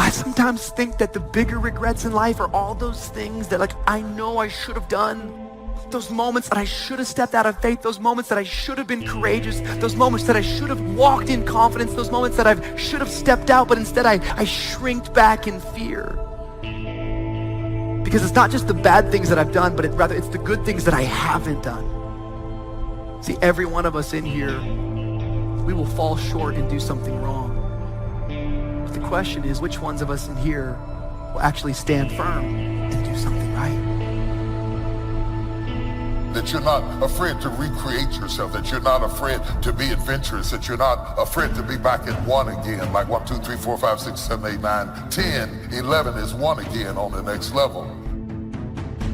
I sometimes think that the bigger regrets in life are all those things that I know I should have done. Those moments that I should have stepped out of faith, those moments that I should have been courageous, those moments that I should have walked in confidence, those moments that I should have stepped out, but instead I shrinked back in fear. Because it's not just the bad things that I've done, but rather it's the good things that I haven't done. See, every one of us in here, we will fall short and do something wrong. But the question is, which ones of us in here will actually stand firm and do something right? That you're not afraid to recreate yourself, that you're not afraid to be adventurous, that you're not afraid to be back at 1 again, like 1, 2, 3, 4, 5, 6, 7, 8, 9, 10, 11 is 1 again on the next level.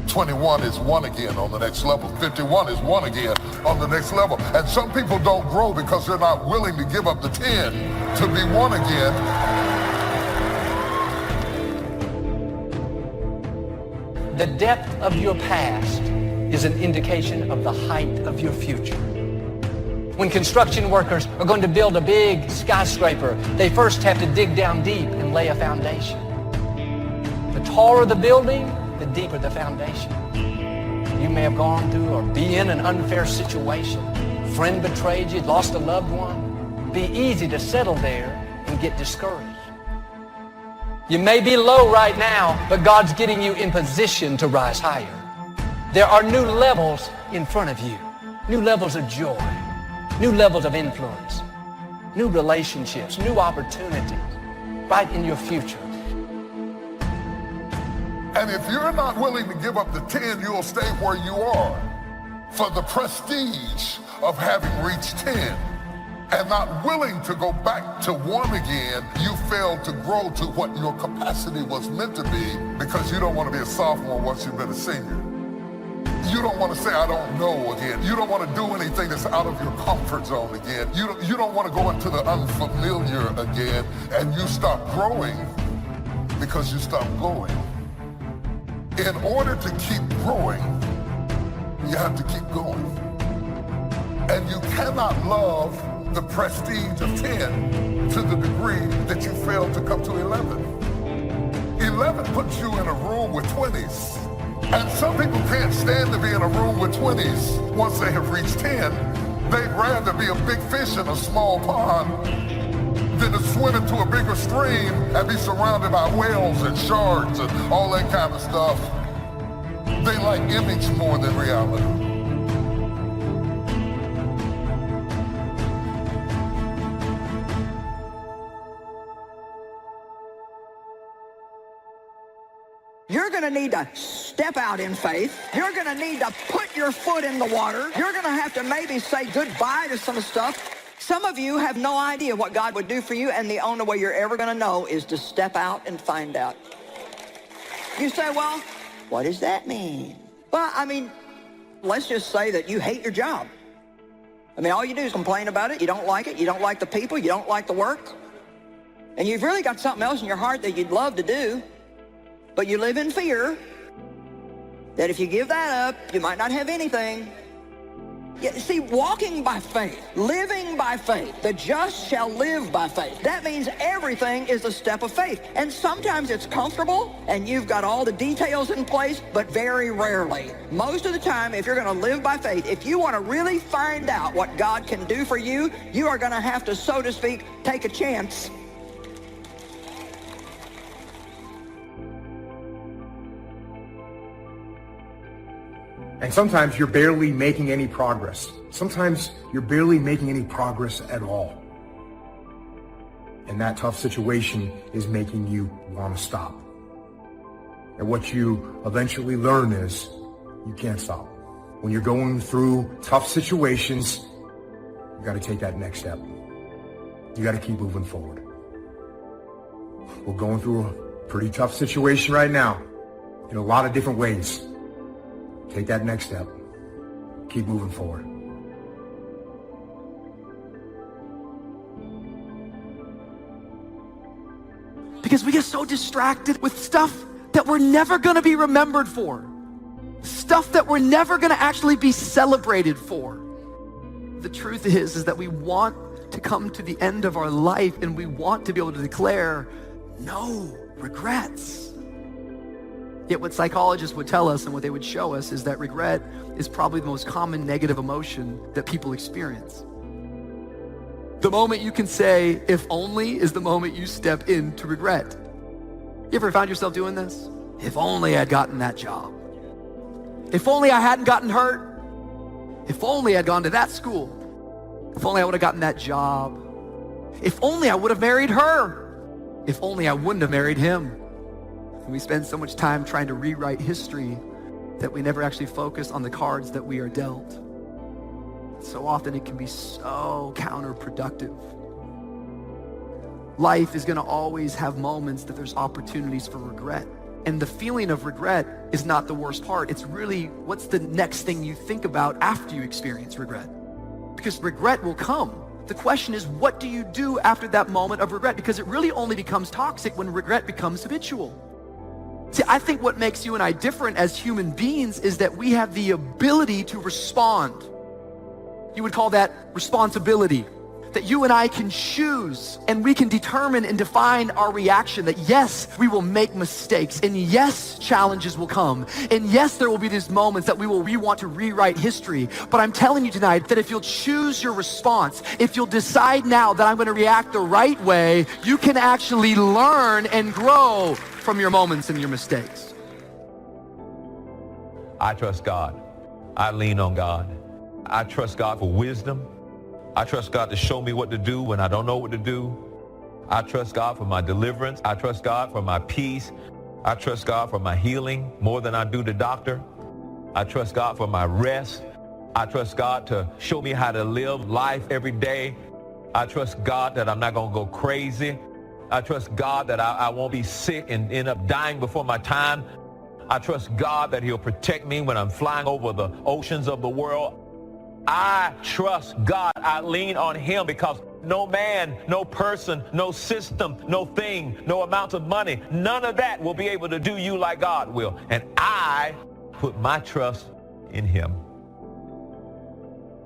21 is 1 again on the next level. 51 is 1 again on the next level. And some people don't grow because they're not willing to give up the 10 to be 1 again. The depth of your past is an indication of the height of your future. When construction workers are going to build a big skyscraper, they first have to dig down deep and lay a foundation. The taller the building, the deeper the foundation. You may have gone through or be in an unfair situation. A friend betrayed you, lost a loved one. It'd be easy to settle there and get discouraged. You may be low right now, but God's getting you in position to rise higher. There are new levels in front of you, new levels of joy, new levels of influence, new relationships, new opportunities right in your future. And if you're not willing to give up the 10, you'll stay where you are for the prestige of having reached 10 and not willing to go back to 1 again. You failed to grow to what your capacity was meant to be because you don't want to be a sophomore once you've been a senior. You don't want to say, I don't know again. You don't want to do anything that's out of your comfort zone again. You don't want to go into the unfamiliar again, and you stop growing because you stop going. In order to keep growing, you have to keep going. And you cannot love the prestige of 10 to the degree that you fail to come to 11. 11 puts you in a room with 20s. And some people can't stand to be in a room with 20s once they have reached 10. They'd rather be a big fish in a small pond than to swim into a bigger stream and be surrounded by whales and sharks and all that kind of stuff. They like image more than reality. You're going to need to step out in faith. You're going to need to put your foot in the water. You're going to have to maybe say goodbye to some stuff. Some of you have no idea what God would do for you, and the only way you're ever going to know is to step out and find out. You say, well, what does that mean? Well, I mean, let's just say that you hate your job. I mean, all you do is complain about it. You don't like it. You don't like the people. You don't like the work. And you've really got something else in your heart that you'd love to do. But you live in fear that if you give that up, you might not have anything. Yeah, see, walking by faith, living by faith, the just shall live by faith. That means everything is a step of faith. And sometimes it's comfortable and you've got all the details in place, but very rarely. Most of the time, if you're going to live by faith, if you want to really find out what God can do for you, you are going to have to, so to speak, take a chance. And sometimes you're barely making any progress. Sometimes you're barely making any progress at all. And that tough situation is making you want to stop. And what you eventually learn is you can't stop. When you're going through tough situations, you got to take that next step. You got to keep moving forward. We're going through a pretty tough situation right now in a lot of different ways. Take that next step. Keep moving forward. Because we get so distracted with stuff that we're never going to be remembered for. Stuff that we're never going to actually be celebrated for. The truth is that we want to come to the end of our life and we want to be able to declare, no, regrets. Yet what psychologists would tell us and what they would show us is that regret is probably the most common negative emotion that people experience. The moment you can say, if only, is the moment you step into regret. You ever found yourself doing this? If only I'd gotten that job. If only I hadn't gotten hurt. If only I'd gone to that school. If only I would have gotten that job. If only I would have married her. If only I wouldn't have married him. And we spend so much time trying to rewrite history that we never actually focus on the cards that we are dealt. So often it can be so counterproductive. Life is going to always have moments that there's opportunities for regret. And the feeling of regret is not the worst part. It's really what's the next thing you think about after you experience regret. Because regret will come. The question is, what do you do after that moment of regret? Because it really only becomes toxic when regret becomes habitual. See, I think what makes you and I different as human beings is that we have the ability to respond. You would call that responsibility. That you and I can choose and we can determine and define our reaction. That yes, we will make mistakes, and yes, challenges will come, and yes, there will be these moments that we want to rewrite history. But I'm telling you tonight that if you'll choose your response, if you'll decide now that I'm going to react the right way, you can actually learn and grow from your moments and your mistakes. I trust God. I lean on God. I trust God for wisdom. I trust God to show me what to do when I don't know what to do. I trust God for my deliverance. I trust God for my peace. I trust God for my healing more than I do the doctor. I trust God for my rest. I trust God to show me how to live life every day. I trust God that I'm not going to go crazy. I trust God that I won't be sick and end up dying before my time. I trust God that he'll protect me when I'm flying over the oceans of the world. I trust God. I lean on him because no man, no person, no system, no thing, no amount of money, none of that will be able to do you like God will. And I put my trust in him.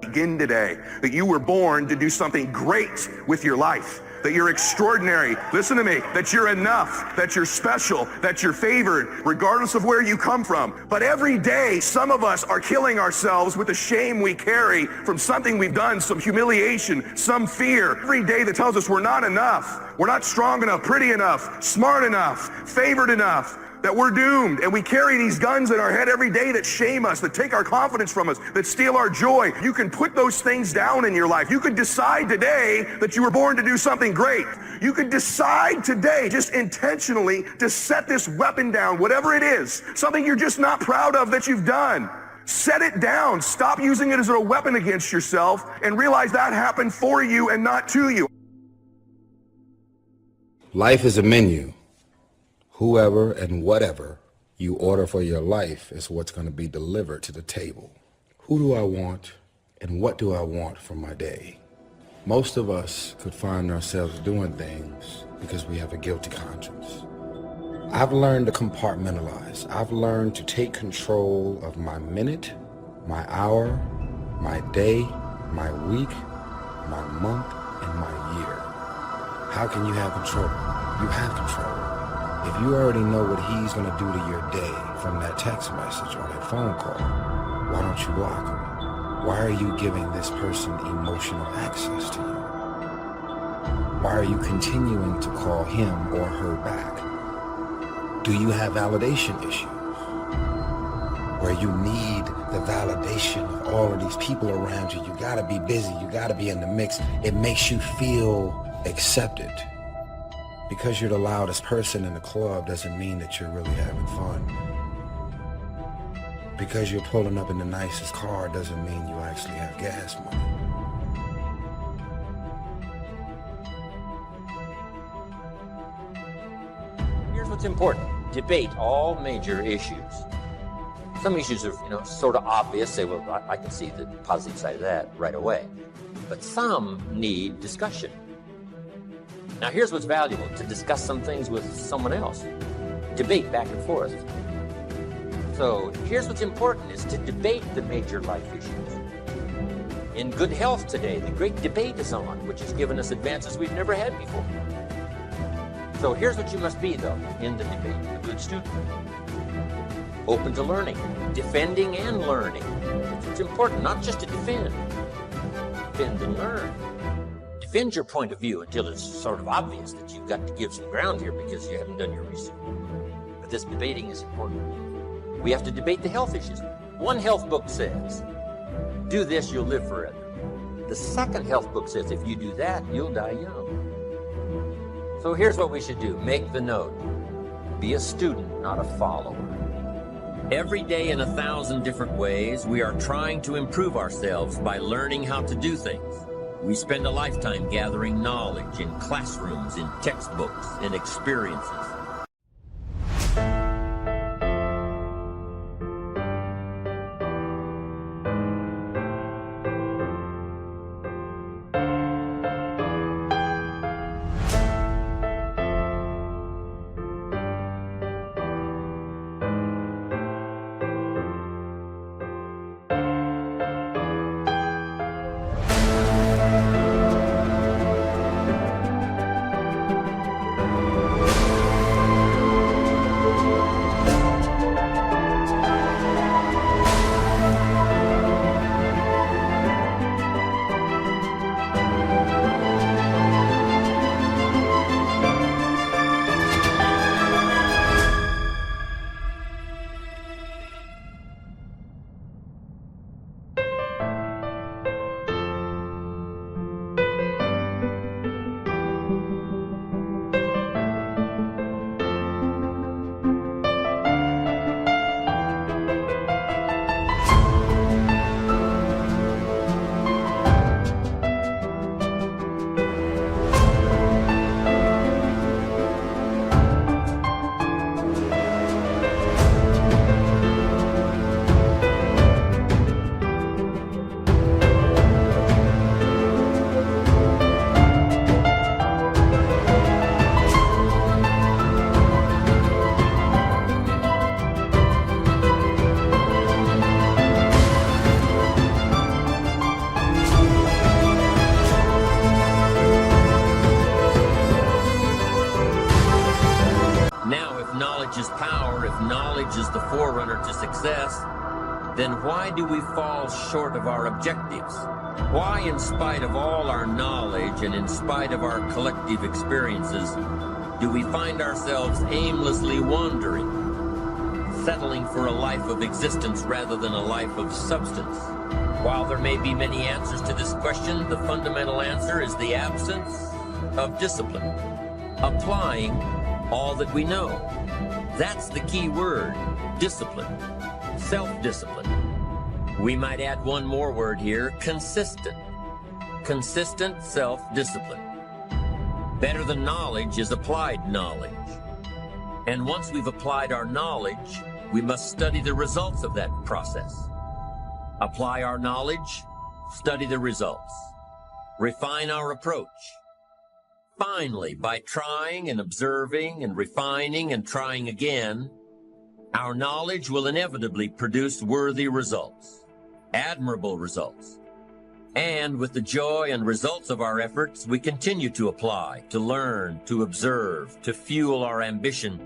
Begin today that you were born to do something great with your life. That you're extraordinary. Listen to me. That you're enough. That you're special. That you're favored, regardless of where you come from. But every day, some of us are killing ourselves with the shame we carry from something we've done, some humiliation, some fear. Every day that tells us we're not enough. We're not strong enough, pretty enough, smart enough, favored enough. That we're doomed, and we carry these guns in our head every day that shame us, that take our confidence from us, that steal our joy. You can put those things down in your life. You could decide today that you were born to do something great. You could decide today, just intentionally, to set this weapon down, whatever it is, something you're just not proud of that you've done. Set it down. Stop using it as a weapon against yourself and realize that happened for you and not to you. Life is a menu. Whoever and whatever you order for your life is what's going to be delivered to the table. Who do I want and what do I want for my day? Most of us could find ourselves doing things because we have a guilty conscience. I've learned to compartmentalize. I've learned to take control of my minute, my hour, my day, my week, my month, and my year. How can you have control? You have control. If you already know what he's going to do to your day from that text message or that phone call, why don't you block him? Why are you giving this person emotional access to you? Why are you continuing to call him or her back? Do you have validation issues where you need the validation of all of these people around you? You got to be busy. You got to be in the mix. It makes you feel accepted. Because you're the loudest person in the club doesn't mean that you're really having fun. Because you're pulling up in the nicest car doesn't mean you actually have gas money. Here's what's important. Debate all major issues. Some issues are, sort of obvious. Say, well, I can see the positive side of that right away. But some need discussion. Now, here's what's valuable, to discuss some things with someone else. Debate back and forth. So here's what's important, is to debate the major life issues. In good health today, the great debate is on, which has given us advances we've never had before. So here's what you must be, though, in the debate. A good student. Open to learning, defending and learning. It's important not just to defend. Defend and learn. Defend your point of view until it's sort of obvious that you've got to give some ground here because you haven't done your research. But this debating is important. We have to debate the health issues. One health book says, do this, you'll live forever. The second health book says, if you do that, you'll die young. So here's what we should do. Make the note. Be a student, not a follower. Every day in 1,000 different ways, we are trying to improve ourselves by learning how to do things. We spend a lifetime gathering knowledge in classrooms, in textbooks, in experiences. Knowledge is power, if knowledge is the forerunner to success, then why do we fall short of our objectives? Why, in spite of all our knowledge and in spite of our collective experiences, do we find ourselves aimlessly wandering, settling for a life of existence rather than a life of substance? While there may be many answers to this question, the fundamental answer is the absence of discipline, applying all that we know. That's the key word, discipline, self-discipline. We might add one more word here, consistent. Consistent self-discipline. Better than knowledge is applied knowledge. And once we've applied our knowledge, we must study the results of that process. Apply our knowledge, study the results. Refine our approach. Finally, by trying and observing and refining and trying again, our knowledge will inevitably produce worthy results, admirable results. And with the joy and results of our efforts, we continue to apply, to learn, to observe, to fuel our ambition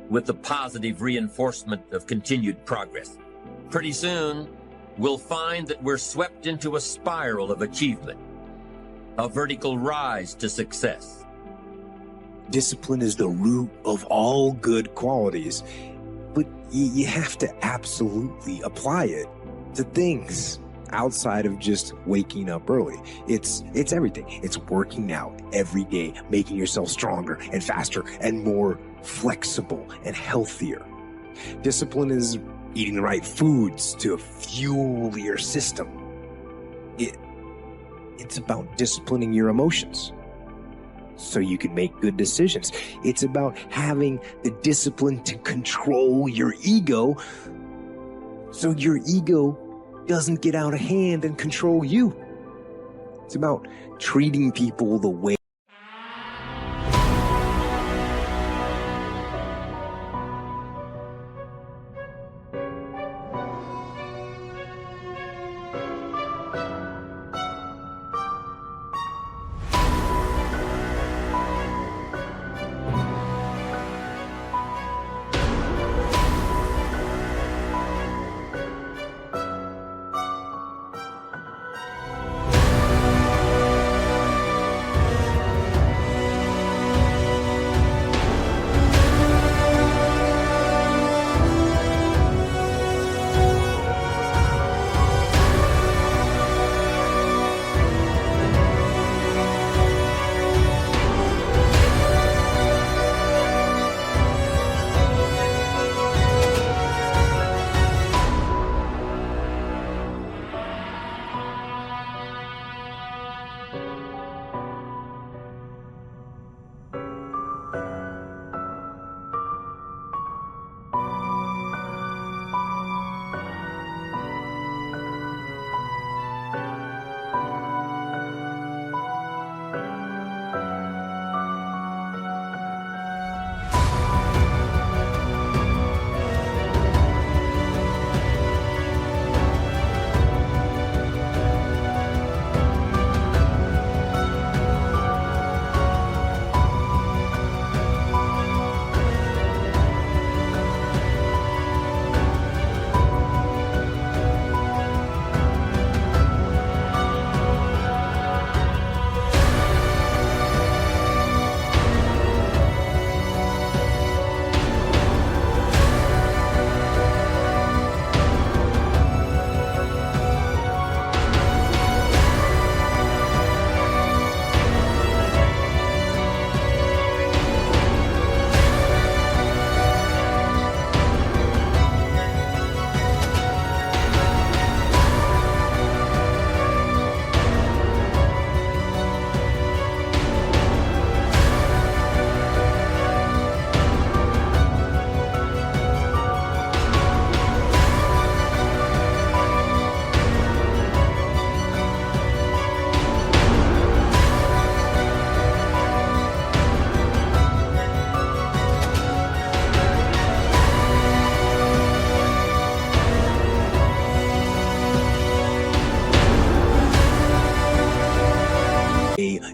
with the positive reinforcement of continued progress. Pretty soon, we'll find that we're swept into a spiral of achievement, a vertical rise to success. Discipline is the root of all good qualities, but you have to absolutely apply it to things outside of just waking up early. It's everything. It's working out every day, making yourself stronger and faster and more flexible and healthier. Discipline is eating the right foods to fuel your system. It's about disciplining your emotions so you can make good decisions. It's about having the discipline to control your ego so your ego doesn't get out of hand and control you. It's about treating people the way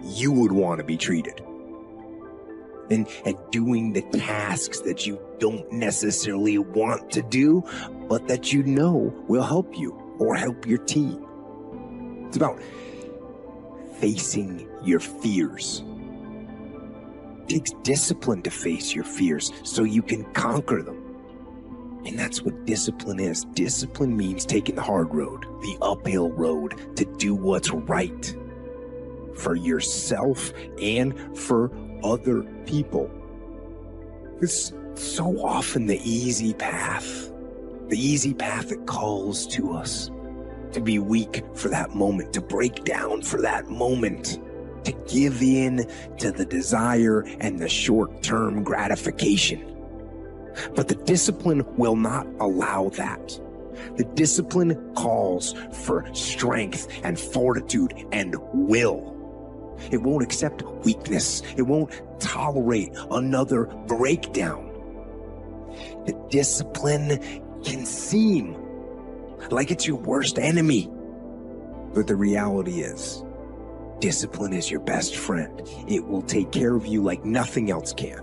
you would want to be treated. And doing the tasks that you don't necessarily want to do, but that you know will help you or help your team. It's about facing your fears. It takes discipline to face your fears so you can conquer them. And that's what discipline is. Discipline means taking the hard road, the uphill road, to do what's right for yourself and for other people. It's so often the easy path that calls to us to be weak for that moment, to break down for that moment, to give in to the desire and the short-term gratification. But the discipline will not allow that. The discipline calls for strength and fortitude and will. It won't accept weakness. It won't tolerate another breakdown. The discipline can seem like it's your worst enemy. But the reality is, discipline is your best friend. It will take care of you like nothing else can.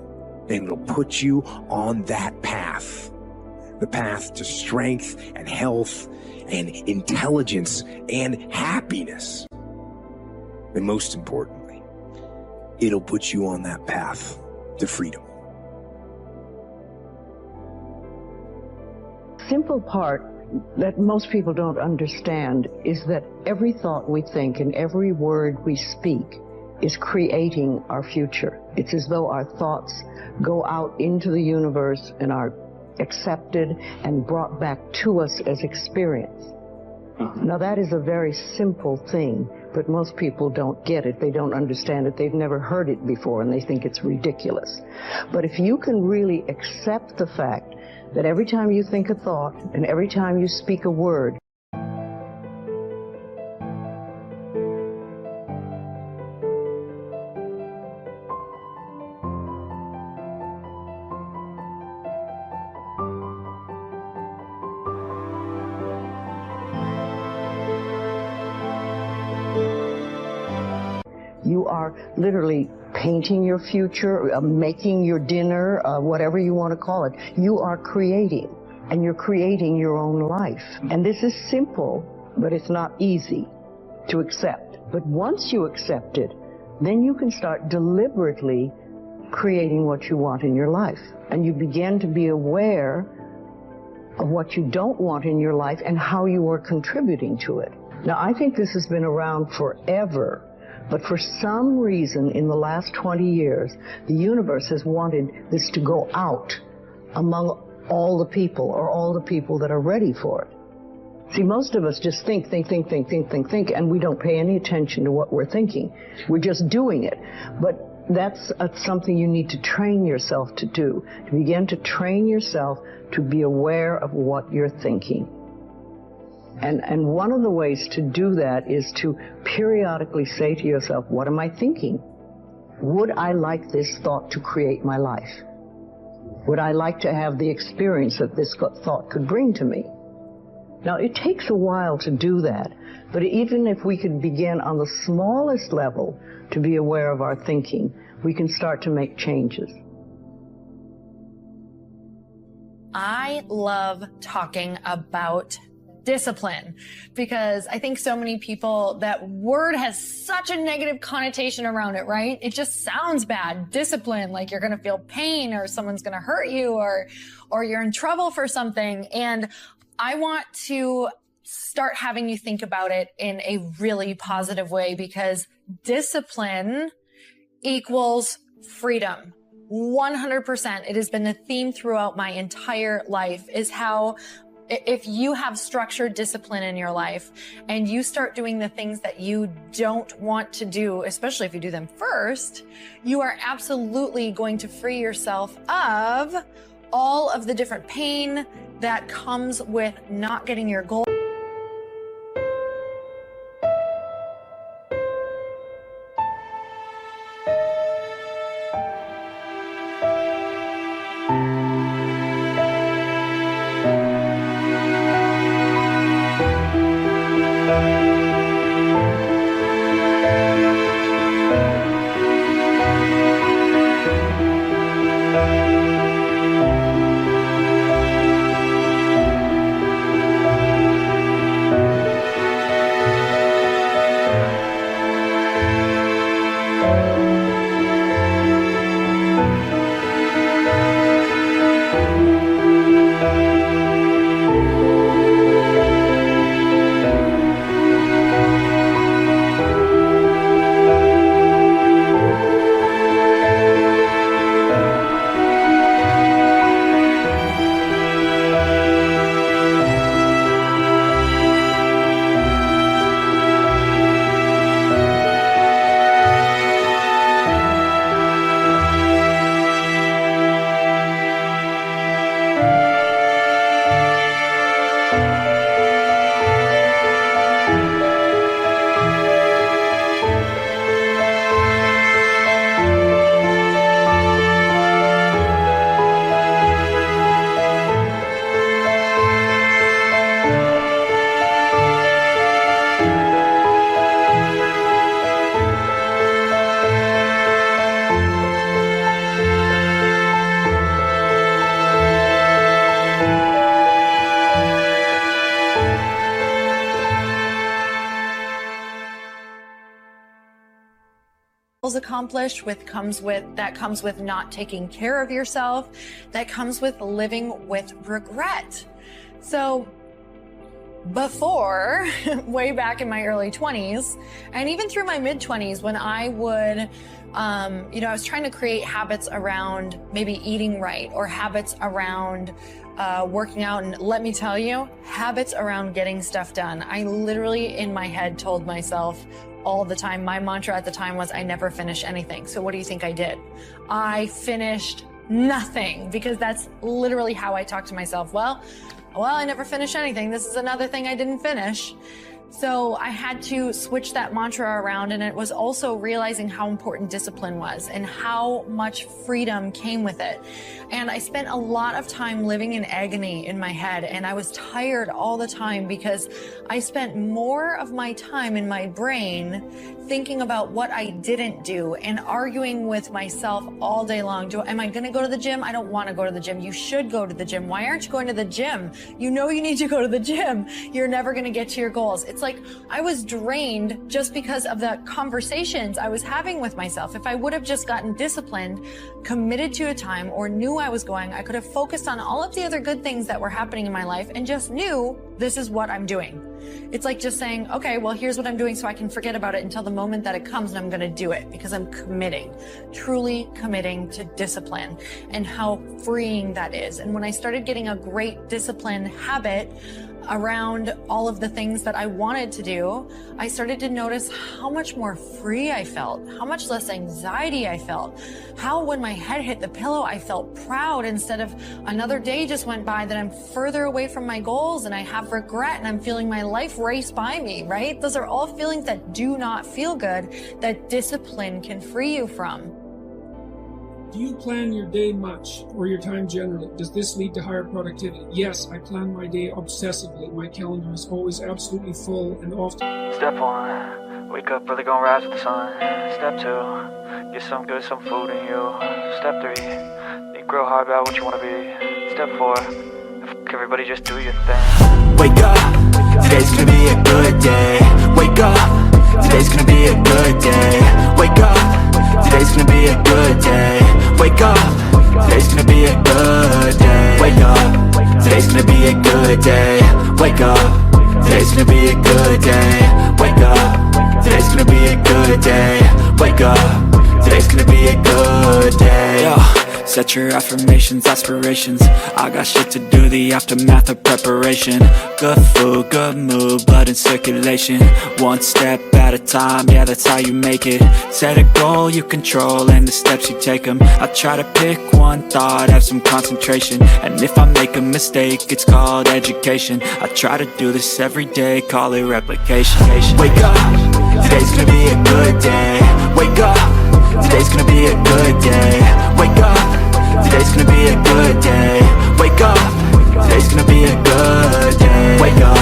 And it'll put you on that path. The path to strength and health and intelligence and happiness. And most importantly, it'll put you on that path to freedom. Simple part that most people don't understand is that every thought we think and every word we speak is creating our future. It's as though our thoughts go out into the universe and are accepted and brought back to us as experience. Now that is a very simple thing, but most people don't get it. They don't understand it. They've never heard it before and they think it's ridiculous. But if you can really accept the fact that every time you think a thought and every time you speak a word, you are literally painting your future, making your dinner, whatever you want to call it. You are creating, and you're creating your own life. And this is simple, but it's not easy to accept. But once you accept it, then you can start deliberately creating what you want in your life. And you begin to be aware of what you don't want in your life and how you are contributing to it. Now, I think this has been around forever. But for some reason, in the last 20 years, the universe has wanted this to go out among all the people, or all the people that are ready for it. See, most of us just think, and we don't pay any attention to what we're thinking. We're just doing it. But that's something you need to train yourself to do, to begin to train yourself to be aware of what you're thinking. And one of the ways to do that is to periodically say to yourself, what am I thinking? Would I like this thought to create my life? Would I like to have the experience that this thought could bring to me? Now, it takes a while to do that, but even if we could begin on the smallest level to be aware of our thinking, we can start to make changes. I love talking about discipline, because I think so many people, that word has such a negative connotation around it, right? It just sounds bad. Discipline, like you're going to feel pain, or someone's going to hurt you, or you're in trouble for something. And I want to start having you think about it in a really positive way, because discipline equals freedom. 100%. It has been a theme throughout my entire life, is how if you have structured discipline in your life and you start doing the things that you don't want to do, especially if you do them first, you are absolutely going to free yourself of all of the different pain that comes with not getting your goal. accomplished, that comes with not taking care of yourself, that comes with living with regret. So before, way back in my early 20s, and even through my mid 20s, when I would, I was trying to create habits around maybe eating right, or habits around working out. And let me tell you, habits around getting stuff done. I literally in my head told myself all the time, my mantra at the time was, I never finish anything. So what do you think I did? I finished nothing, because that's literally how I talk to myself. Well, I never finished anything. This is another thing I didn't finish. So I had to switch that mantra around, and it was also realizing how important discipline was and how much freedom came with it. And I spent a lot of time living in agony in my head, and I was tired all the time because I spent more of my time in my brain thinking about what I didn't do and arguing with myself all day long. Am I going to go to the gym? I don't want to go to the gym. You should go to the gym. Why aren't you going to the gym? You know you need to go to the gym. You're never going to get to your goals. It's like I was drained just because of the conversations I was having with myself. If I would have just gotten disciplined, committed to a time, or knew I was going, I could have focused on all of the other good things that were happening in my life and just knew this is what I'm doing. It's like just saying, okay, well, here's what I'm doing so I can forget about it until the moment that it comes, and I'm going to do it because I'm committing, truly committing to discipline, and how freeing that is. And when I started getting a great discipline habit around all of the things that I wanted to do, I started to notice how much more free I felt, how much less anxiety I felt, how when my head hit the pillow, I felt proud instead of another day just went by that I'm further away from my goals and I have regret and I'm feeling my life race by me, right? Those are all feelings that do not feel good, that discipline can free you from. Do you plan your day much, or your time generally? Does this lead to higher productivity? Yes, I plan my day obsessively. My calendar is always absolutely full and often. Step 1, wake up early, gonna rise with the sun. Step 2, get some food in you. Step 3, think real hard about what you wanna be. Step 4, everybody just do your thing. Wake up, today's gonna be a good day. Wake up, today's gonna be a good day. Wake up, today's gonna be a good day. Wake up, today's gonna be a good day. Wake up, today's gonna be a good day. Wake up, today's gonna be a good day. Wake up, today's gonna be a good day. Wake up, today's gonna be a good day. Yo. Set your affirmations, aspirations. I got shit to do, the aftermath of preparation. Good food, good mood, blood in circulation. One step at a time, yeah, that's how you make it. Set a goal you control and the steps you take them. I try to pick one thought, have some concentration. And if I make a mistake, it's called education. I try to do this every day, call it replication. Wake up, today's gonna be a good day. Wake up, today's gonna be a good day. Wake up, today's gonna be a good day. Wake up, today's gonna be a good day. Wake up,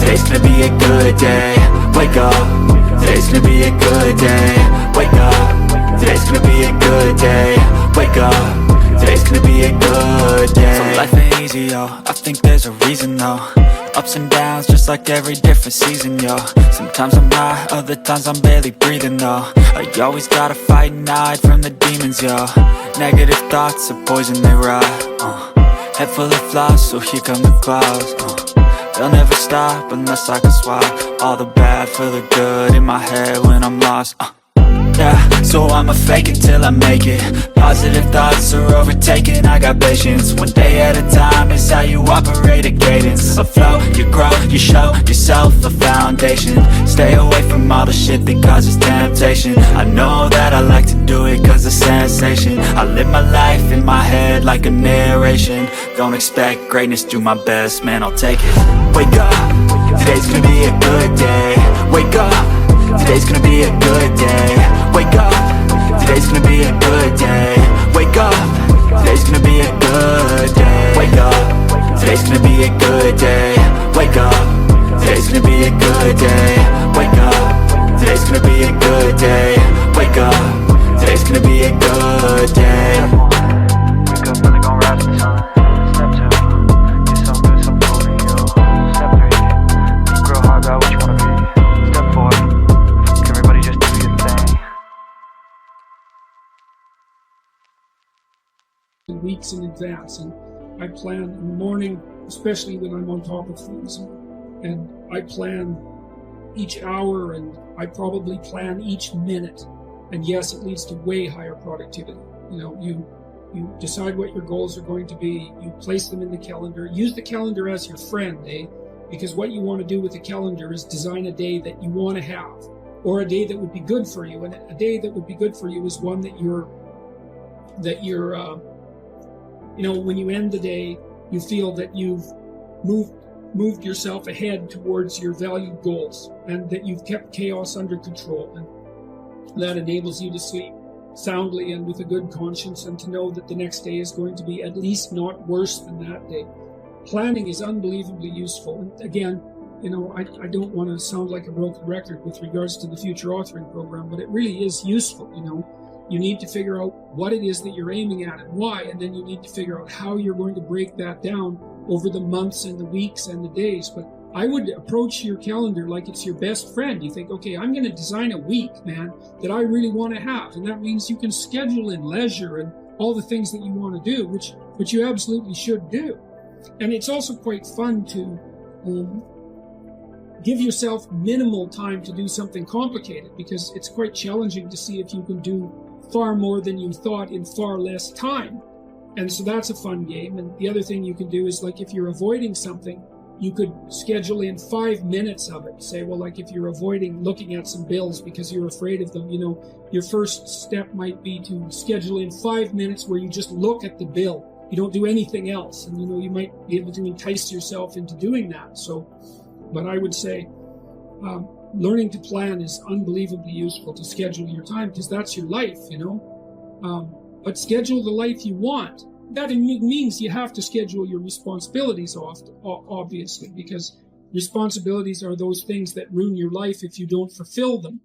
today's gonna be a good day. Wake up, today's gonna be a good day. Wake up, today's gonna be a good day. Wake up, today's gonna be a good day. So life ain't easy, yo, I think there's a reason though. Ups and downs, just like every different season, yo. Sometimes I'm high, other times I'm barely breathing, though. I always gotta fight and hide from the demons, yo. Negative thoughts are poison, they rot. Head full of flies, so here come the clouds. They'll never stop unless I can swap all the bad for the good in my head when I'm lost. Yeah, so I'ma fake it till I make it. Positive thoughts are overtaken, I got patience. One day at a time is how you operate a cadence. A flow, you grow, you show yourself a foundation. Stay away from all the shit that causes temptation. I know that I like to do it cause it's sensation. I live my life in my head like a narration. Don't expect greatness, do my best, man, I'll take it. Wake up, today's gonna be a good day. Wake up, today's gonna be a good day. Wake up, today's gonna be a good day. Wake up, today's gonna be a good day. Wake up, today's gonna be a good day. Wake up, today's gonna be a good day. Wake up, today's gonna be a good day. Wake up, today's gonna be a good day. Wake up early, gonna rise with the sun. Step 2, get some food in you. Step 3, think real hard about what you wanna be. Step 4, everybody just do your thing. weeks in advance, and I plan in the morning, especially when I'm on top of things, and I plan each hour, and I probably plan each minute. And yes, it leads to way higher productivity. You know, you decide what your goals are going to be, you place them in the calendar, use the calendar as your friend, because what you want to do with the calendar is design a day that you want to have, or a day that would be good for you. And a day that would be good for you is one that you're you know, when you end the day, you feel that you've moved yourself ahead towards your valued goals, and that you've kept chaos under control, and that enables you to sleep soundly and with a good conscience, and to know that the next day is going to be at least not worse than that day. Planning is unbelievably useful. And again, you know, I don't want to sound like a broken record with regards to the future authoring program, but it really is useful. You know, you need to figure out what it is that you're aiming at and why, and then you need to figure out how you're going to break that down over the months and the weeks and the days. But I would approach your calendar like it's your best friend. You think, okay, I'm going to design a week, man, that I really want to have. And that means you can schedule in leisure and all the things that you want to do, which you absolutely should do. And it's also quite fun to give yourself minimal time to do something complicated, because it's quite challenging to see if you can do far more than you thought in far less time. And so that's a fun game. And the other thing you can do is, like, if you're avoiding something, you could schedule in 5 minutes of it. Say, well, like if you're avoiding looking at some bills because you're afraid of them, you know, your first step might be to schedule in 5 minutes where you just look at the bill. You don't do anything else. And, you know, you might be able to entice yourself into doing that. So, but I would say learning to plan is unbelievably useful, to schedule your time, because that's your life, you know. But schedule the life you want. That means you have to schedule your responsibilities obviously, because responsibilities are those things that ruin your life if you don't fulfill them.